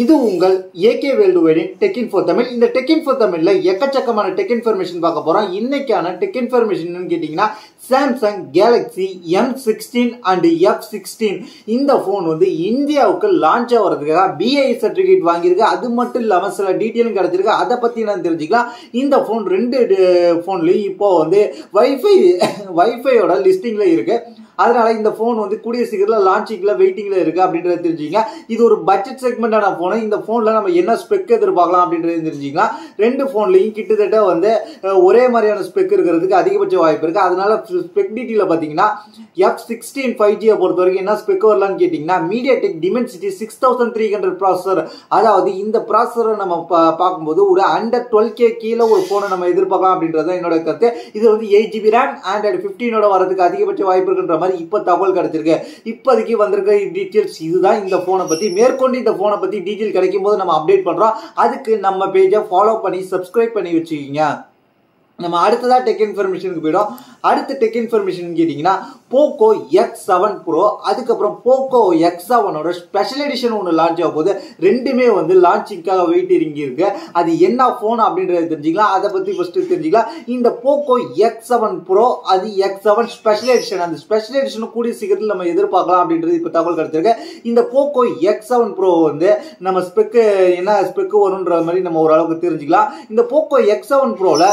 இது உங்கள் AK world wedding tech info Tamil. இந்த டெக் இன்ஃபோ தமிழ்ல எக்கச்சக்கமான டெக் இன்ஃபர்மேஷன் பார்க்க போறோம். இன்னைக்கான டெக் இன்ஃபர்மேஷன் கேட்டீங்கன்னா Samsung Galaxy M16 and F16 இந்த போன் வந்து இந்தியாவுக்கு லான்ச் ஆகிறதுக்காக BIS சர்டிபிகேட் வாங்கியிருக்கு. அது மட்டும் இல்லாம சில டீட்டெயிலும் கிடைச்சிருக்கு. அதை பத்தி நான் தெரிஞ்சுக்கலாம். இந்த போன் ரெண்டு போன்லயும் இப்போ வந்து வைஃபையோட லிஸ்டிங்ல இருக்கு. அதனால இந்த போன் வந்து கூடிய சீக்கிரத்தில் லான்ச்சிங்ல வெயிட்டிங்ல இருக்கு அப்படின்றத தெரிஞ்சுங்க. இது ஒரு பட்ஜெட் செக்மெண்டான போன். இந்த போன்ல நம்ம என்ன ஸ்பெக் எதிர்பார்க்கலாம் அப்படின்றது தெரிஞ்சுக்கலாம். ரெண்டு போன்லயும் கிட்டத்தட்ட வந்து ஒரே மாதிரியான ஸ்பெக் இருக்கிறதுக்கு அதிகபட்ச வாய்ப்பு இருக்கு. அதனால ஸ்பெக் டீட்டெயில பாத்தீங்கன்னா F16 5G பொறுத்த வரைக்கும் என்ன ஸ்பெக் வரலாம்னு கேட்டீங்கன்னா MediaTek Dimensity 6300 ப்ராசஸர். அதாவது இந்த ப்ராசஸரை நம்ம பார்க்கும்போது ஒரு அண்டர் 12K கீழே ஒரு போனை நம்ம எதிர்பார்க்கலாம் அப்படின்றது என்னோட கருத்து. இது வந்து 8GB RAM Android 15 வரதுக்கு அதிகபட்ச வாய்ப்பு இருக்குன்ற இப்ப தகவல் கிடைச்சிருக்கு. இப்போதைக்கு வந்திருக்க டீடைல்ஸ் இதுதான். இந்த போனை பத்தி மேற்கொண்டு இந்த போனை பத்தி டீடைல் கிடைக்கும் போது நம்ம அப்டேட் பண்றோம். அதுக்கு நம்ம பேஜை ஃபாலோ பண்ணி சப்ஸ்கிரைப் பண்ணி வச்சுக்கீங்க. நம்ம அடுத்ததா டெக் இன்ஃபர்மேஷனுக்கு போயிடும். அடுத்த டெக் இன்ஃபர்மேஷன் கேட்டீங்கன்னா போக்கோ X7 Pro, அதுக்கப்புறம் போக்கோ X7ஓட ஸ்பெஷல் எடிஷன் ஒன்று லான்ச் ஆக போகுது. ரெண்டுமே வந்து லான்ச்சிங்காக வெயிட்டிங் இருக்கு. அது என்ன போன் அப்படின்றத தெரிஞ்சுக்கலாம். அதை பத்தி ஃபர்ஸ்ட் தெரிஞ்சுக்கலாம். இந்த போக்கோ X7 Pro அது X7 ஸ்பெஷல் எடிஷன். அந்த ஸ்பெஷல் எடிஷன் கூடிய சீக்கிரத்தில் நம்ம எதிர்பார்க்கலாம் அப்படின்றது இப்ப தகவல் கிடைச்சிருக்கு. இந்த போக்கோ X7 Pro வந்து நம்ம ஸ்பெக் என்ன ஸ்பெக் வரும்ன்ற மாதிரி நம்ம ஓரளவுக்கு தெரிஞ்சுக்கலாம். இந்த போக்கோ X7 Proல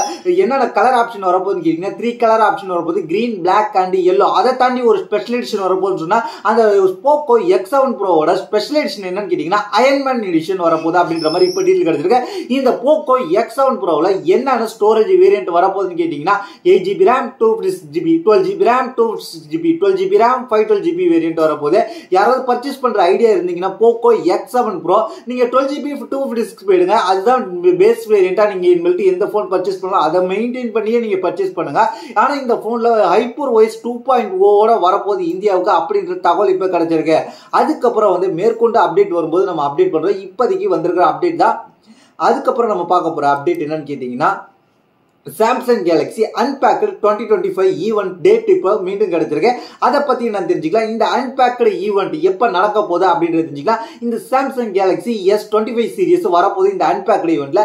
என்னென்ன கலர் ஆப்ஷன் வரப்போகுதுன்னு கேட்டீங்கன்னா 3 கலர் ஆப்ஷன் வரப்போகுது. Green, black and yellow. அதை தாண்டி ஒரு ஸ்பெஷல் எடிஷன் வரப்போகுதுன்னு சொன்னா அந்த போக்கோ X7 Proவோட ஸ்பெஷல் எடிஷன் என்னன்னு கேட்டீங்கன்னா அயன்மேன் எடிஷன் வரப்போகுது அப்படின்ற மாதிரி இப்ப டீடைல் கிடைச்சிருக்கு. இந்த போக்கோ X7 Proல என்னென்ன ஸ்டோரேஜ் வேரியன்ட் வரப்போகுதுன்னு கேட்டீங்கன்னா 8GB RAM 256GB, 12GB RAM 256GB, 12GB RAM 512GB variant வரப்போகுது. யாராவது பர்ச்சேஸ் பண்ற ஐடியா இருந்தீங்கன்னா போக்கோ X7 Pro நீங்க 12GB 256 போயிடுங்க. அதுதான் பேஸ் வேரியண்டா நீங்க இனிமேல் எந்த போன் பர்ச்சேஸ் பண்ணலாம் அதை மெயின்டைன் பண்ணியே நீங்க பர்ச்சேஸ் பண்ணுங்க. ஆனா இந்த போன்ல ஹைப்பர் OS 2.0 வரப்போகுது இந்தியாவுக்கு அப்படின்ற தகவல் இப்ப கிடைச்சிருக்கு. அதுக்கப்புறம் வந்து மேற்கொண்டு அப்டேட் வரும்போது நம்ம அப்டேட் பண்றோம். இப்போதைக்கு வந்திருக்கிற அப்டேட் தான். அதுக்கப்புறம் நம்ம பார்க்க போற அப்டேட் என்னன்னு கேட்டீங்கன்னா Samsung Galaxy unbaked 2025 event date இப்போ மீண்டும் கிடைச்சிருக்கு. அதை பத்தி நான் தெரிஞ்சுக்கலாம். இந்த அன்பேக்டு ஈவெண்ட் எப்ப நடக்க போகுது அப்படின்றது தெரிஞ்சுக்கலாம். இந்த சாம்சங் கேலக்ஸி S25 சீரிஸ் வரப்போகுது. இந்த அன்பேக்டு ஈவெண்ட்ல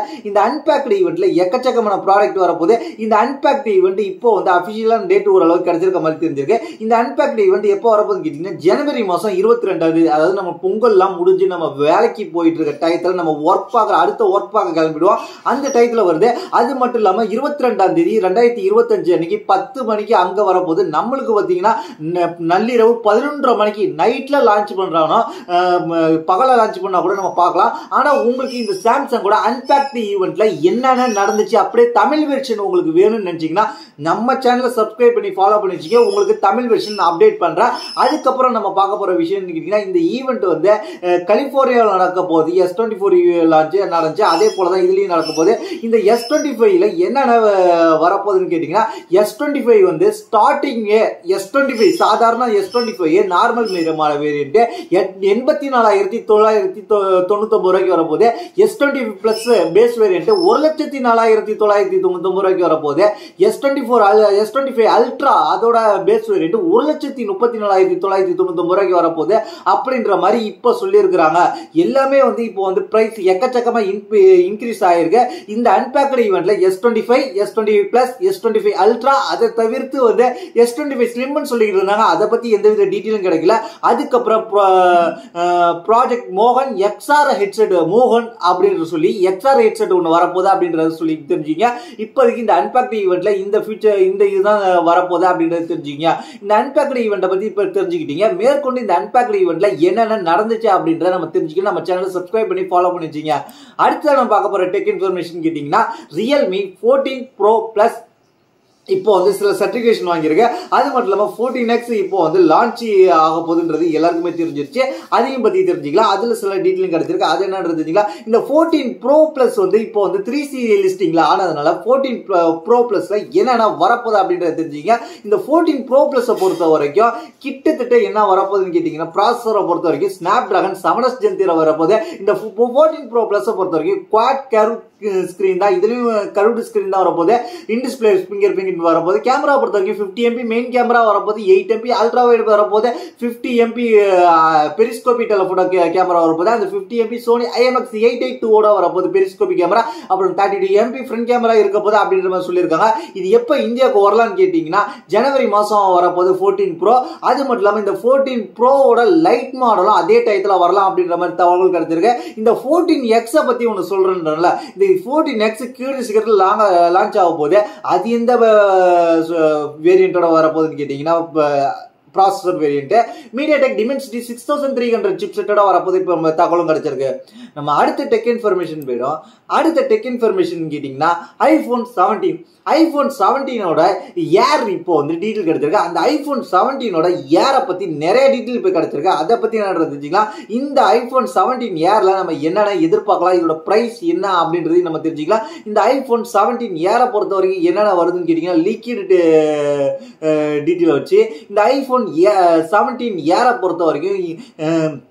எக்கச்சக்கமான ப்ராடக்ட் வரப்போகுது. இந்த அன்பேக்டு ஈவெண்ட் இப்போ வந்து அபிஷியலான டேட் ஓரளவுக்கு கிடைச்சிருக்க மாதிரி தெரிஞ்சிருக்கு. இந்த அன்பேக்டு ஈவெண்ட் எப்போ வரப்போகுதுன்னு கேட்டீங்கன்னா ஜனவரி மாசம் 22, அதாவது நம்ம பொங்கல்லாம் முடிஞ்சு நம்ம வேலைக்கு போயிட்டு இருக்க டயத்துல நம்ம அடுத்த ஒர்க் பார்க்க கிளம்பிடுவோம். அந்த டயத்துல வருது. அது மட்டும் இல்லாம 22ஆம் தேதி 2025 அன்னைக்கு 10 மணிக்கு அங்க வரப்போது. நம்மளுக்கு பாத்தீங்கன்னா நள்ளிரவு 11:30 மணிக்கு நைட்ல லான்ச் பண்றாங்க. பகல லான்ச் பண்ணா கூட நம்ம பார்க்கலாம். ஆனா உங்களுக்கு இந்த சாம்சங்கோட அன்பேக்டு ஈவெண்ட்ல என்னென்ன நடந்துச்சு அப்படியே தமிழ் வெர்ஷன் உங்களுக்கு வேணும்னு நினைச்சீங்கன்னா நம்ம சேனலை சப்ஸ்கிரைப் பண்ணி ஃபாலோ பண்ணி வச்சுக்க. உங்களுக்கு தமிழ் வெர்ஷன் அப்டேட் பண்றேன். அதுக்கப்புறம் நம்ம பார்க்க போற விஷயம் கேட்டீங்கன்னா இந்த ஈவெண்ட் வந்து கலிபோர்னியாவில் நடக்க போகுது. S24 லான்ச் நடந்துச்சு. அதே போலதான் இதுலயும் நடக்க போகுது. இந்த S25ல என்னென்ன வரப்போகுதுன்னு கேட்டீங்கன்னா S25 வந்து ஸ்டார்டிங் S25 சாதாரண S25 நார்மல் வேரியன்ட் 84,999 ரூபாய்க்கு வரப்போகுது. S25 பிளஸ் பேஸ் வேரியன்ட் 1,04,999 ரூபாய்க்கு வரப்போகுது. S25 அல்ட்ரா அதோட பேஸ் வேரியன்ட் 1,34,999 ரூபாய்க்கு வரப்போகுது அப்படின்ற மாதிரி இப்ப சொல்லி இருக்கிறாங்க. எல்லாமே வந்து இப்போ வந்து பிரைஸ் எக்கச்சக்கமா இன்க்ரீஸ் ஆயிருக்கு. இந்த unbaked ஈவெண்ட்ல S25 S25 plus S25 ultra அதை தவிர்த்து வந்து S25 ஸ்லிம்னு சொல்லிட்டு இருந்தாங்க. அதை பத்தி எந்தவித டீட்டெயிலும் கிடைக்கல. அதுக்கப்புறம் ப்ராஜெக்ட் மோகன் XR ஹெட்செட் மோகன் அப்படின்னு சொல்லி XR ஹெட்செட் ஒன்று வரப்போகுது அப்படின்றத சொல்லி தெரிஞ்சுங்க. இப்போதைக்கு இந்த அன்பேக்டு ஈவெண்ட்ல இந்த ஃபியூச்சர் இந்த இதுதான் வரப்போகுது அப்படின்றது தெரிஞ்சுங்க. இந்த அன்பேக்டு ஈவெண்ட்டை பத்தி இப்ப தெரிஞ்சுக்கிட்டீங்க. மேற்கொண்டு இந்த அன்பேக்டு ஈவெண்ட்ல என்னென்ன நடந்துச்சு அப்படின்றத நம்ம தெரிஞ்சுக்கணும். நம்ம சேனலை சப்ஸ்கிரைப் பண்ணி ஃபாலோ பண்ணி வச்சுங்க. அடுத்து நம்ம பார்க்க போற டெக் இன்ஃபர்மேஷன் கேட்டீங்கன்னா Realme 14 Pro Plus இப்போ வந்து சில சர்டிபிகேஷன் வாங்கியிருக்கு. அது மட்டும் இல்லாம 14X இப்போ வந்து லான்ச் ஆக போகுதுன்றது எல்லாருக்குமே தெரிஞ்சிருச்சு. அதையும் பத்தி தெரிஞ்சுக்கலாம். அதுல சில டீட்டெயிலும் கிடைச்சிருக்கு. அது என்னன்றது தெரிஞ்சுக்கலாம். இந்த 14 Pro Plus வந்து இப்போ வந்து 3C லிஸ்டிங்ல ஆனதுனால 14 Pro Plusல என்னென்ன வரப்போகுது அப்படின்றத தெரிஞ்சுங்க. இந்த 14 Pro Plus பொறுத்த வரைக்கும் கிட்டத்தட்ட என்ன வரப்போகுதுன்னு கேட்டீங்கன்னா ப்ராசஸரை பொறுத்த வரைக்கும் Snapdragon 7S Gen 3 வரப்போகுது. இந்த 14 Pro Plus பொறுத்த வரைக்கும் குவாட் கர்வ் ஸ்கிரீன் தான். இதுலயும் கர்வ்டு ஸ்கிரீன் தான் வரப்போகுது. இன் டிஸ்பிளே ஃபிங்கர் அப்படின்னு வரப்போது. கேமரா பொறுத்த வரைக்கும் 50 MP மெயின் கேமரா வரப்போது, 8 MP அல்ட்ரா வைட் வரப்போது, 50 MP பெரிஸ்கோபி டெலிஃபோட்டோ கேமரா வரப்போது, அந்த 50 MP சோனி IMX 882 ஓட வரப்போது பெரிஸ்கோபி கேமரா, அப்புறம் 32 MP ஃப்ரண்ட் கேமரா இருக்க போது அப்படின்ற மாதிரி சொல்லியிருக்காங்க. இது எப்போ இந்தியாவுக்கு வரலான்னு கேட்டீங்கன்னா ஜனவரி மாதம் வரப்போது 14 Pro. அது மட்டும் இல்லாமல் இந்த 14 Proவோட லைட் மாடலும் அதே டயத்தில் வரலாம் அப்படின்ற மாதிரி தகவல்கள் கிடைச்சிருக்கு. இந்த 14X பற்றி ஒன்று சொல்றேன்றல, இந்த 14X கீழே சீக்கிரத்தில் லான்ச் ஆக போகுது. அது எந்த வேரியண்டோட வரப்போகுதுன்னு கேட்டீங்கன்னா ப்ராசஸர் வேரியன்ட் MediaTek Dimensity 6300 சிப்செட்டோட வரப்போது இப்போ தகவலும் கிடைச்சிருக்கு. நம்ம அடுத்த டெக் இன்ஃபர்மேஷன் போயிடும். அடுத்த டெக் இன்ஃபர்மேஷன் கேட்டிங்கன்னா iPhone 17ஓட ஏர் இப்போ வந்து டீட்டெயில் கிடைச்சிருக்கு. அந்த iPhone 17ஓட ஏரை பற்றி நிறைய டீட்டெயில் இப்போ கிடைச்சிருக்கு. அதை பற்றி என்ன தெரிஞ்சுக்கலாம். இந்த iPhone 17 ஏர்ல நம்ம என்னென்ன எதிர்பார்க்கலாம், இதோட ப்ரைஸ் என்ன அப்படின்றதையும் நம்ம தெரிஞ்சுக்கலாம். இந்த iPhone 17 ஏரை பொறுத்த வரைக்கும் என்னென்ன வருதுன்னு கேட்டிங்கன்னா லிக்விட் டீட்டெயில் வச்சு இந்த iPhone 17 ஏரை பொறுத்த வரைக்கும்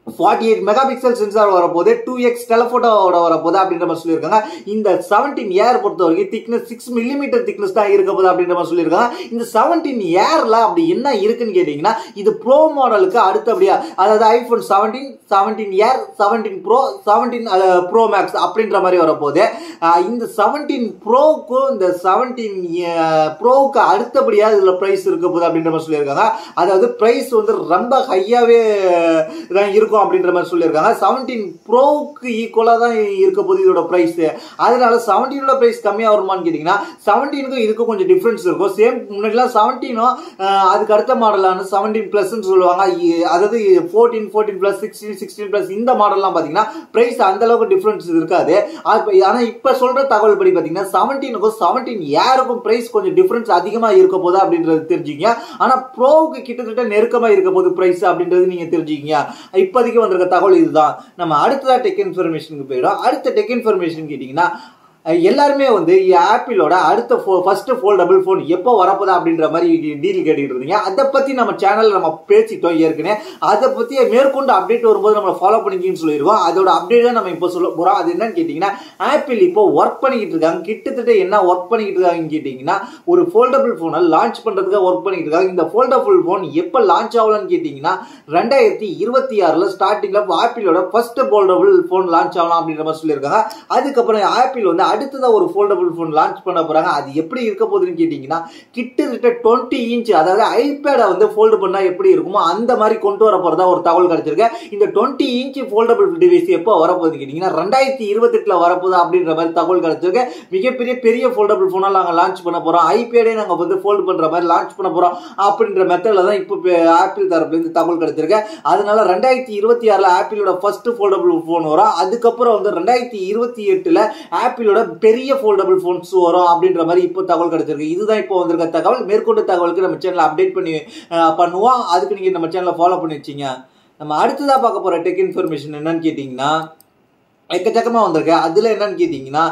48 மெகாபிக்சல் சென்சார் வரப்போது, 2x டெலிஃபோட்டோட வரப்போது அப்படின்ற மாதிரி சொல்லியிருக்காங்க. இந்த 17 ஏர் பொறுத்த வரைக்கும் திக்னஸ் 6 mm திக்னஸ் தான் இருக்க போது அப்படின்ற மாதிரி சொல்லியிருக்காங்க. இந்த 17 ஏர்ல அப்படி என்ன இருக்குன்னு கேட்டீங்கன்னா இது ப்ரோ மாடலுக்கு அடுத்தபடியா, அதாவது iPhone 17 ஏர், 17 Pro, 17 Pro Max அப்படின்ற மாதிரி வரப்போது. இந்த 17 Proக்கும் இந்த 17 Proவுக்கு அடுத்தபடியா இதுல பிரைஸ் இருக்க போது அப்படின்ற மாதிரி சொல்லியிருக்காங்க. அதாவது பிரைஸ் வந்து ரொம்ப ஹையாவே தான் இருக்கும் அப்படின்ற மாதிரி சொல்லியிருக்காங்க. 17 Proவுக்கு ஈக்குவலா தான் இருக்க போது இதோட பிரைஸ். அதனால 17ஓட பிரைஸ் கம்மியா வருமான்னு கேட்டீங்கன்னா 17க்கும் இதுக்கும் கொஞ்சம் டிஃபரன்ஸ் இருக்கும். சேம் முன்னாடிலாம் 17 அதுக்கு அடுத்த மாடலான 17 Plus சொல்லுவாங்க. அதாவது 14 Plus, 16 Plus இந்த மாடல்லாம் பாத்தீங்கன்னா பிரைஸ் அந்த அளவுக்கு டிஃபரன்ஸ் இருக்காது. ஆனா இப்ப சொல்ற தகவல் படி பாத்தீங்கன்னா 17க்கும் 17 ஏருக்கும் பிரைஸ் கொஞ்சம் டிஃபரன்ஸ் அதிகமா இருக்க போது அப்படின்றது தெரிஞ்சுக்கங்க. ஆனா ப்ரோவுக்கு கிட்டத்தட்ட நெருக்கமா இருக்க போது பிரைஸ் அப்படின்றது நீங்க தெரிஞ்சுக்கங்க. இப்போதைக்கு வந்திருக்க தகவல் இதுதான். நம்ம அடுத்ததா டெக் இன்ஃபர்மேஷனுக்கு போயிடும். அடுத்த டெக் இன்ஃபர்மேஷன் கேட்டீங்கன்னா எல்லாருமே வந்து ஆப்பிளோட அடுத்த ஃபர்ஸ்ட் ஃபோல்டபிள் ஃபோன் எப்போ வரப்போதா அப்படின்ற மாதிரி டீல் கேட்டுட்டு இருந்தீங்க. அதை பத்தி நம்ம சேனல்ல நம்ம பேசிட்டோம் ஏற்கனவே. அதை பத்தி மேற்கொண்டு அப்டேட் வரும்போது நம்ம ஃபாலோ பண்ணிக்கின்னு சொல்லியிருக்கோம். அதோட அப்டேட் தான் நம்ம இப்போ சொல்ல போறோம். அது என்னன்னு கேட்டீங்கன்னா ஆப்பிள் இப்போ ஒர்க் பண்ணிக்கிட்டு இருக்காங்க. கிட்டத்தட்ட என்ன ஒர்க் பண்ணிக்கிட்டு இருக்காங்கன்னு கேட்டீங்கன்னா ஒரு ஃபோல்டபிள் போனை லான்ச் பண்றதுக்காக ஒர்க் பண்ணிக்கிட்டு இருக்காங்க. இந்த ஃபோல்டபிள் போன் எப்போ லான்ச் ஆகலாம்னு கேட்டீங்கன்னா 2026 ஸ்டார்டிங்ல ஆப்பிளோட ஃபர்ஸ்ட் ஃபோல்டபிள் போன் லான்ச் ஆகலாம் அப்படின்ற மாதிரி சொல்லியிருக்காங்க. அதுக்கப்புறம் ஆப்பிள் வந்து அடுத்ததா ஒரு ஃபோல்டபிள் போன் லான்ச் பண்ண போறாங்க. அது எப்படி இருக்க போகுதுன்னு கேட்டீங்கன்னா கிட்டத்தட்ட 20 இன்ச், அதாவது ஐபேடை வந்து ஃபோல்டு பண்ணா எப்படி இருக்குமோ அந்த மாதிரி கொண்டு வர போறதா ஒரு தகவல் கிடைச்சிருக்கு. இந்த 20 இன்ச் ஃபோல்டபிள் டிவைஸ் எப்போ வரப்போகுதுன்னு கேட்டீங்கன்னா 2028 வரப்போகுது அப்படின்ற மாதிரி தகவல் கிடைச்சிருக்கு. பெரிய ஃபோல்டபிள் போனா நாங்க லான்ச் பண்ண போறோம், ஐபேடே நாங்க வந்து ஃபோல்டு பண்ற மாதிரி லான்ச் பண்ண போறோம் அப்படின்ற மெத்தட்ல தான் இப்போ ஆப்பிள் தரப்புல இருந்து தகவல் கிடைச்சிருக்கு. அதனால 2026 ஆப்பிளோட ஃபர்ஸ்ட் ஃபோல்டபிள் போன் வரும். அதுக்கப்புறம் வந்து 2028 ஆப்பிளோட பெரிய ஃபோல்டபிள் போன்ஸ் வரும் அப்படின்ற மாதிரி இப்போ தகவல் கிடைச்சிருக்கு. இதுதான் இப்போ வந்திருக்க தகவல். மேற்கொண்டு தகவலுக்கு நம்ம சேனல் அப்டேட் பண்ணுவோம். அதுக்கு நீங்க நம்ம சேனலை ஃபாலோ பண்ணி வச்சீங்க. நம்ம அடுத்ததா பார்க்க போற டெக் இன்ஃபர்மேஷன் என்னன்னு கேட்டீங்கன்னா எக்கச்சக்கமா வந்திருக்கு. அதுல என்னன்னு கேட்டீங்கன்னா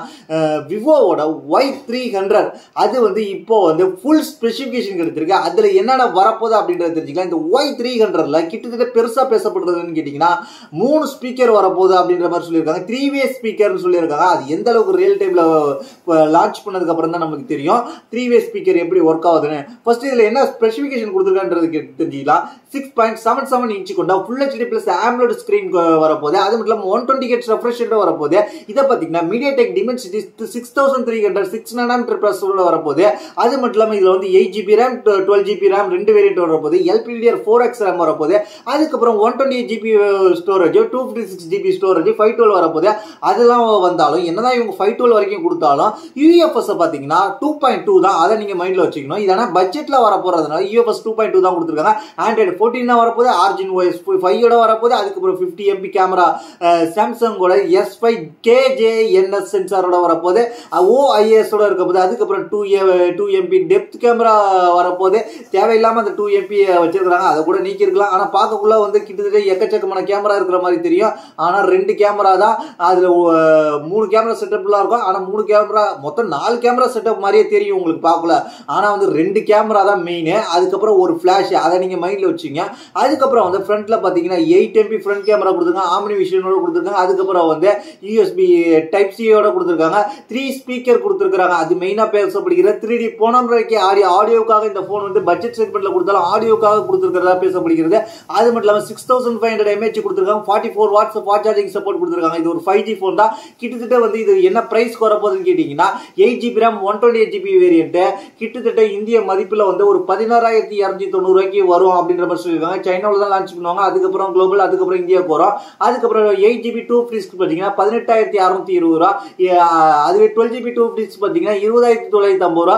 விவோவோட Y300 அது வந்து இப்போ வந்து ஃபுல் ஸ்பெசிபிகேஷன் கிடைச்சிருக்கு. அதுல என்னென்ன வரப்போகுது அப்படின்றது தெரிஞ்சுக்கலாம். இந்த Y300ல கிட்டத்தட்ட பெருசா பேசப்படுறதுன்னு கேட்டீங்கன்னா 3 ஸ்பீக்கர் வரப்போகுது அப்படின்ற மாதிரி சொல்லியிருக்காங்க. 3-way ஸ்பீக்கர்னு சொல்லியிருக்காங்க. அது எந்த அளவுக்கு ரியல் டைம்ல லான்ச் பண்ணதுக்கு அப்புறம் தான் நமக்கு தெரியும் 3-way ஸ்பீக்கர் எப்படி ஒர்க் ஆகுதுன்னு. ஃபர்ஸ்ட் இதுல என்ன ஸ்பெசிபிகேஷன் கொடுத்துருக்கான்றது தெரிஞ்சுக்கலாம். 6.77 இன்ச் கொண்ட full HD plus AMOLED screen வரப்போகுது. அது மட்டும் இல்லாம 120 Hz ரெஃப்ரெஷ் வரப்போகுது. இதை பார்த்தீங்கன்னா MediaTek Dimensity 6300 6 nanometer ப்ராசஸரோட வரப்போகுது. அது மட்டும் இல்லாம இதுல வந்து 8GB RAM 12GB RAM ரெண்டு வேரியன்ட் வரப்போகுது. LPDDR4X RAM வரப்போகுது. அதுக்கப்புறம் 128GB ஸ்டோரேஜ், 256GB ஸ்டோரேஜ், 512 வரப்போகுது. அதெல்லாம் வந்தாலும் என்னதான் இவங்க 512 வரைக்கும் கொடுத்தாலும் UFS பார்த்தீங்கன்னா 2.2 தான். அதை நீங்க மைண்ட்ல வச்சுக்கணும். இதனா பட்ஜெட்ல வரப்போறதுனால UFS 2.2 தான் கொடுத்துருக்காங்க. Android 14 தான் வரப்போகுது. OS 5 வரப்போகுது. அதுக்கப்புறம் 50 MP கேமரா சாம்சங்கோட S5 KJNS சென்சாரோட வரப்போகுது. OIS ஓட இருக்க போது. அதுக்கப்புறம் 2 MP டெப்த் கேமரா வரப்போகுது. தேவையில்லாம அந்த 2 MP வச்சிருக்காங்க. அதை கூட நீக்கி இருக்கலாம். ஆனா பார்க்கக்குள்ள வந்து கிட்டத்தட்ட எக்கச்சக்கமான கேமரா இருக்கிற மாதிரி தெரியும். ஆனா 2 கேமரா தான். அதுல 3 கேமரா செட்டப்லாம் இருக்கும். ஆனா 3 கேமரா மொத்தம் 4 கேமரா செட்டப் மாதிரியே தெரியும் உங்களுக்கு பார்க்கல. ஆனா வந்து 2 கேமரா தான் மெயின். அதுக்கப்புறம் ஒரு ஃபிளாஷ், அதை நீங்க மைண்ட்ல வச்சுங்க. அதுக்கப்புறம் வந்து ஃப்ரண்ட்ல பாத்தீங்கன்னா 8 MP ஃப்ரண்ட் கேமரா கொடுத்துருக்காங்க. ஆம்னி விஷனோட கொடுத்துருக்காங்க. அதுக்கப்புறம் வந்து வந்து யூஎஸ்பி டைப் சியோட கொடுத்துருக்காங்க. 3 ஸ்பீக்கர் கொடுத்துருக்காங்க. அது மெயினா பேசப்படுகிறது. 3D போன முறைக்கு ஆடியோக்காக இந்த போன் வந்து பட்ஜெட் செக்மெண்ட்ல கொடுத்தாலும் ஆடியோக்காக கொடுத்துருக்கிறதா பேசப்படுகிறது. அது மட்டும் இல்லாம 6500 mAh கொடுத்துருக்காங்க. 44 வாட்ஸ் ஃபாஸ்ட் சார்ஜிங் சப்போர்ட் கொடுத்துருக்காங்க. இது ஒரு 5G போன் தான். கிட்டத்தட்ட வந்து இது என்ன பிரைஸ் வரப்போகுதுன்னு கேட்டீங்கன்னா 8GB RAM 128GB வேரியன்ட் கிட்டத்தட்ட இந்திய மதிப்புல வந்து ஒரு 16,290 ரூபாய்க்கு வரும் அப்படின்ற மாதிரி சொல்லியிருக்காங்க. சைனாவில் தான் லான்ச் பண்ணுவாங்க. அதுக்கப்புறம் குளோபல், அதுக்கப்புறம் இந்தியாவுக்கு வரும். அதுக்கப்புறம் 8GB 2 ஃப்ரீஸ்க்கு பார்த்தீங்கன்னா 18,620 ரூபா. அதுவே 12GB 2 ஃப்ரீஸ் பார்த்தீங்கன்னா 20,950 ரூபா.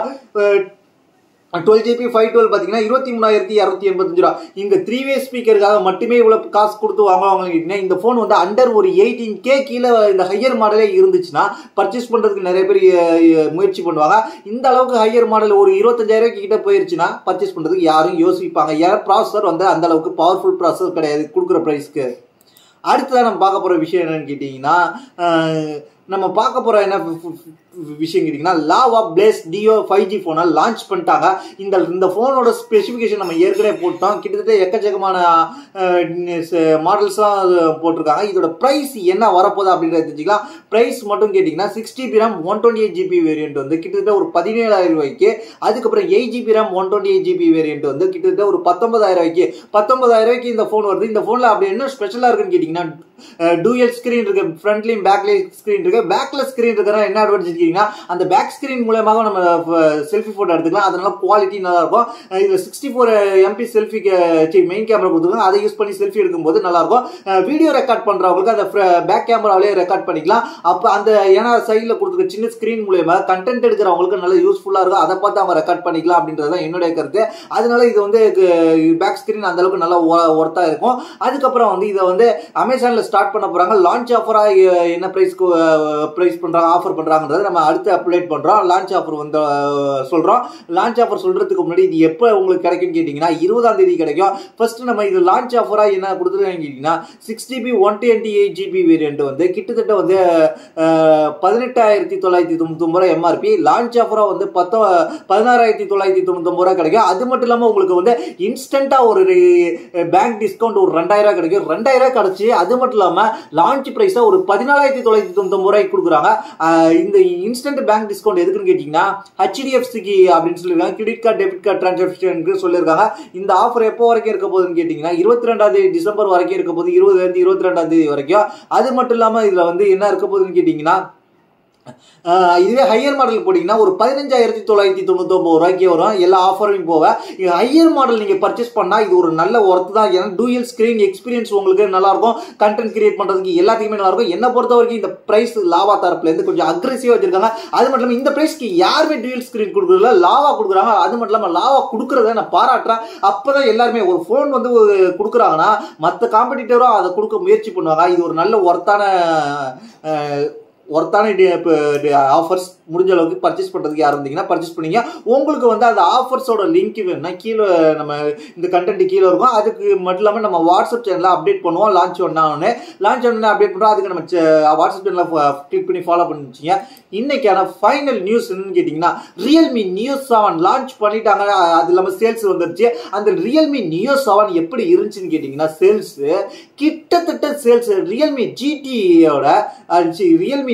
12GB 512 பார்த்தீங்கன்னா 23,285 ரூபா. இந்த 3-way ஸ்பீக்கருக்காக மட்டுமே இவ்வளவு காசு கொடுத்து வாங்குவாங்க. இந்த போன் வந்து அண்டர் ஒரு 18K கீழே இந்த ஹையர் மாடலே இருந்துச்சுன்னா பர்ச்சேஸ் பண்றதுக்கு நிறைய பேர் முயற்சி பண்ணுவாங்க. இந்த அளவுக்கு ஹையர் மாடல் ஒரு 25,000 கிட்ட போயிருச்சுன்னா பர்ச்சேஸ் பண்றதுக்கு யாரும் யோசிப்பாங்க. ஏன்னா ப்ராசஸர் வந்து அந்த அளவுக்கு பவர்ஃபுல் ப்ராசஸர் கிடையாது கொடுக்குற பிரைஸ்க்கு. அடுத்ததான் நம்ம பார்க்க போற விஷயம் என்னன்னு கேட்டீங்கன்னா நம்ம பார்க்க போற என்ன விஷயம் கேட்டீங்கன்னா லாவா பிளேஸ் டியோ 5G போனை லான்ச் பண்ணிட்டாங்க. இந்த போனோட ஸ்பெசிஃபிகேஷன் நம்ம ஏற்கனவே போட்டோம். கிட்டத்தட்ட எக்கச்சக்கமான மாடல்ஸ்லாம் போட்டிருக்காங்க. இதோட பிரைஸ் என்ன வரப்போகுது அப்படின்றத தெரிஞ்சுக்கலாம். பிரைஸ் மட்டும் கேட்டிங்கன்னா 6GB RAM 128GB வேரியன்ட் வந்து கிட்டத்தட்ட ஒரு 17,000 ரூபாய்க்கு. அதுக்கப்புறம் 8GB RAM 128GB வேரியன்ட் வந்து கிட்டத்தட்ட ஒரு 19,000 ரூபாய்க்கு. 19,000 ரூபாய்க்கு இந்த போன் வருது. இந்த போன்ல அப்படி என்ன ஸ்பெஷலா இருக்குன்னு கேட்டீங்கன்னா டூயல் ஸ்கிரீன் இருக்கு. ஃப்ரண்ட்லயும் பேக்லயும் ஸ்கிரீன் இருக்கு. பேக்ல ஸ்கிரீன் இருக்கிற என்ன அட்வான்டேஜ் அந்த பேக் ஸ்கிரீன் மூலமாக நம்ம செல்ஃபி போட்டோ எடுத்துக்கலாம். அதனால குவாலிட்டி நல்லா இருக்கும். இதுல 64 MP செல்ஃபி மெயின் கேமரா கொடுத்துருக்காங்க. அதை யூஸ் பண்ணி செல்ஃபி எடுக்கும்போது நல்லா இருக்கும். வீடியோ ரெக்கார்ட் பண்றவங்களுக்கு அந்த பேக் கேமராவிலே ரெக்கார்ட் பண்ணிக்கலாம். அப்ப அந்த ஏன்னா சைட்ல கொடுத்துருக்க சின்ன ஸ்கிரீன் மூலமா கண்டென்ட் எடுக்கிறவங்களுக்கு நல்ல யூஸ்ஃபுல்லா இருக்கும். அதை பார்த்து அவங்க ரெக்கார்ட் பண்ணிக்கலாம் அப்படின்றத என்னுடைய கருத்து. அதனால இது வந்து பேக் ஸ்கிரீன் அந்த அளவுக்கு நல்லா ஒர்த்தா இருக்கும். அதுக்கப்புறம் வந்து இதை வந்து அமேசான்ல ஸ்டார்ட் பண்ண போறாங்க. லான்ச் ஆஃபரா என்ன பிரைஸ் பண்றாங்க, ஆஃபர் பண்றாங்கன்றத நம்ம அடுத்து அப்டேட் பண்றோம். லான்ச் ஆஃபர் வந்து சொல்றோம். லான்ச் ஆஃபர் சொல்றதுக்கு முன்னாடி இது எப்போ உங்களுக்கு கிடைக்கும்னு கேட்டீங்கன்னா 20ஆம் தேதி கிடைக்கும். ஃபர்ஸ்ட் நம்ம இது லான்ச் ஆஃபரா என்ன கொடுத்துருக்காங்க கேட்டீங்கன்னா 6GB 128GB வேரியன்ட் வந்து கிட்டத்தட்ட வந்து 18,999 ரூபாய் எம்ஆர்பி. லான்ச் ஆஃபரா வந்து 16,999 ரூபாய் கிடைக்கும். அது மட்டும் இல்லாம உங்களுக்கு வந்து இன்ஸ்டன்டா ஒரு பேங்க் டிஸ்கவுண்ட் ஒரு 2,000 கிடைக்கும். 2,000 கிடைச்சி அது மட்டும் இல்லாம லான்ச் பிரைஸா ஒரு 14,999 ரூபாய்க்கு கொடுக்குறாங்க. இந்த இன்ஸ்டன்ட் பேங்க் டிஸ்கவுண்ட் எதுக்குன்னு கேட்டீங்கன்னா HDFCக்கு அப்படின்னு சொல்லிருக்காங்க. கிரெடிட் கார்டு, டெபிட் கார்டு டிரான்சாக்ஷனுக்கு சொல்லியிருக்காங்க. இந்த ஆஃபர் எப்போ வரைக்கும் இருக்க போகுதுன்னு கேட்டீங்கன்னா 22ஆம் தேதி டிசம்பர் வரைக்கும் இருக்க போகுது. 20 22ஆம் தேதி வரைக்கும். அது மட்டும் இல்லாம இதுல வந்து என்ன இருக்க போகுதுன்னு கேட்டீங்கன்னா இதுவே ஹையர் மாடல் போட்டீங்கன்னா ஒரு 15,999 ரூபாய்க்கு வரும். எல்லா ஆஃபரும் போக ஹையர் மாடல் நீங்க பர்ச்சேஸ் பண்ணா இது ஒரு நல்ல ஒர்த் தான். ஏன்னா டூயல் ஸ்கிரீன் எக்ஸ்பீரியன்ஸ் உங்களுக்கு நல்லா இருக்கும். கண்டென்ட் கிரியேட் பண்றதுக்கு எல்லாத்துக்குமே நல்லா இருக்கும். என்ன பொறுத்த வரைக்கும் இந்த பிரைஸ் லாவா தரப்புல இருந்து கொஞ்சம் அக்ரெசிவா வச்சிருக்காங்க. அது மட்டும் இல்லாம இந்த பிரைஸ்க்கு யாருமே டூயல் ஸ்கிரீன் கொடுக்கறதுல லாவா கொடுக்குறாங்க. அது மட்டும் இல்லாம லாவா கொடுக்கறத நான் பாராட்டுறேன். அப்பதான் எல்லாருமே ஒரு போன் வந்து கொடுக்குறாங்கன்னா மற்ற காம்படிட்டரும் அதை கொடுக்க முயற்சி பண்ணுவாங்க. இது ஒரு நல்ல ஒர்த்தான ஆஃபர்ஸ். முடிஞ்ச அளவுக்கு பர்ச்சேஸ் பண்றதுக்கு யாரும் இருந்தீங்கன்னா பர்ச்சேஸ் பண்ணீங்க. உங்களுக்கு வந்து அந்த ஆஃபர்ஸோட லிங்க் வேணும்னா கீழே நம்ம இந்த கண்டென்ட் கீழே இருக்கும். அதுக்கு மட்டும் இல்லாமல் நம்ம வாட்ஸ்அப் சேனலில் அப்டேட் பண்ணுவோம். லான்ச் பண்ணோன்னு அப்டேட் பண்ணுறோம். அதுக்கு நம்ம வாட்ஸ்அப் சேனலில் கிளிக் பண்ணி ஃபாலோ பண்ணிச்சிங்க. இன்னைக்கான ஃபைனல் நியூஸ் என்னன்னு கேட்டிங்கன்னா ரியல்மி நியோ 7 லான்ச் பண்ணிட்டாங்க. அது இல்லாமல் சேல்ஸ் வந்துருச்சு. அந்த ரியல்மி நியோ 7 எப்படி இருந்துச்சுன்னு கேட்டிங்கன்னா சேல்ஸ் கிட்டத்தட்ட சேல்ஸ் ரியல்மி ஜிடியோட ரியல்மி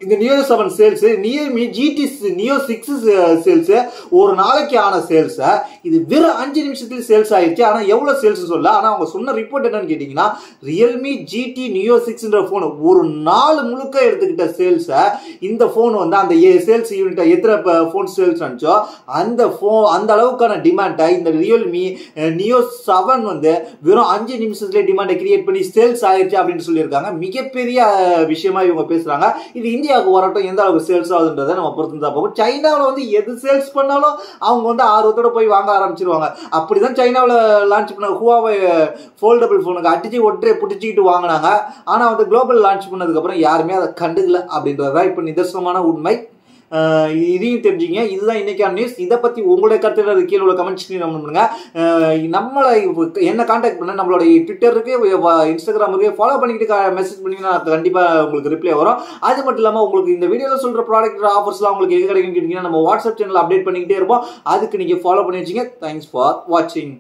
இந்த neo 7 sales Realme GT neo 6 sales ஒரு நாளைக்கு ஆன சேல்ஸ் இது வெறும் 5 நிமிஷத்துல சேல்ஸ் ஆயிடுச்சு. ஆனா எவ்வளவு சேல்ஸ் சொல்ல, ஆனா அவங்க சொன்ன ரிப்போர்ட் என்னன்னு கேட்டீங்கன்னா ரியல்மி GT நியோ 6ன்ற போன் ஒரு நாள் முழுக்க எடுத்துக்கிட்ட சேல்ஸ் இந்த போன் வந்து அந்த சேல்ஸ் யூனிட் எத்தனை போன் சேல்ஸ் ஆனிச்சோ அந்த அளவுக்கான டிமாண்ட் இந்த ரியல்மி நியோ 7 வந்து வெறும் 5 நிமிஷத்துல டிமாண்டை கிரியேட் பண்ணி சேல்ஸ் ஆயிடுச்சு அப்படின்னு சொல்லியிருக்காங்க. மிகப்பெரிய விஷயமா இவங்க பேசுறாங்க. இது இந்தியாவுக்கு வரட்டும் எந்த அளவுக்கு சேல்ஸ் ஆகுதுன்றதை நம்ம பொறுத்து தான் போகும். சைனாவில் வந்து எது சேல்ஸ் பண்ணாலும் அவங்க வந்து ஆர்வத்தோட போய் வாங்க ஆரம்பிச்சிருவாங்க. அப்படிதான் சைனாவில் லான்ச் பண்ண ஹுவாவே ஃபோல்டபிள் போனுக்கு அடிச்சு ஒற்றை பிடிச்சிக்கிட்டு வாங்கினாங்க. ஆனால் வந்து குளோபல் லான்ச் பண்ணதுக்கு அப்புறம் யாருமே அதை கண்டுக்கல அப்படின்றதான் இப்போ நிதர்சனமான உண்மை. இதையும் தெரிஞ்சுங்க. இதுதான் இன்னைக்கான நியூஸ். இதை பத்தி உங்களுடைய கருத்து கீழே உள்ள கமெண்ட்ஸ் பண்ணுங்க. நம்மளை என்ன கான்டாக்ட் பண்ண நம்மளுடைய ட்விட்டருக்கு, இன்ஸ்டாகிராமுக்கு ஃபாலோ பண்ணிக்கிட்டு மெசேஜ் பண்ணீங்கன்னா கண்டிப்பா உங்களுக்கு ரிப்ளை வரும். அது மட்டும் இல்லாமல் உங்களுக்கு இந்த வீடியோவில் சொல்ற ப்ராடக்ட் ஆஃபர்ஸ்லாம் உங்களுக்கு எங்க கிடைக்குன்னு கேட்டீங்கன்னா நம்ம வாட்ஸ்அப் சேனல் அப்டேட் பண்ணிக்கிட்டே இருப்போம். அதுக்கு நீங்க ஃபாலோ பண்ணி வச்சுங்க. தேங்க்ஸ் ஃபார் வாட்சிங்.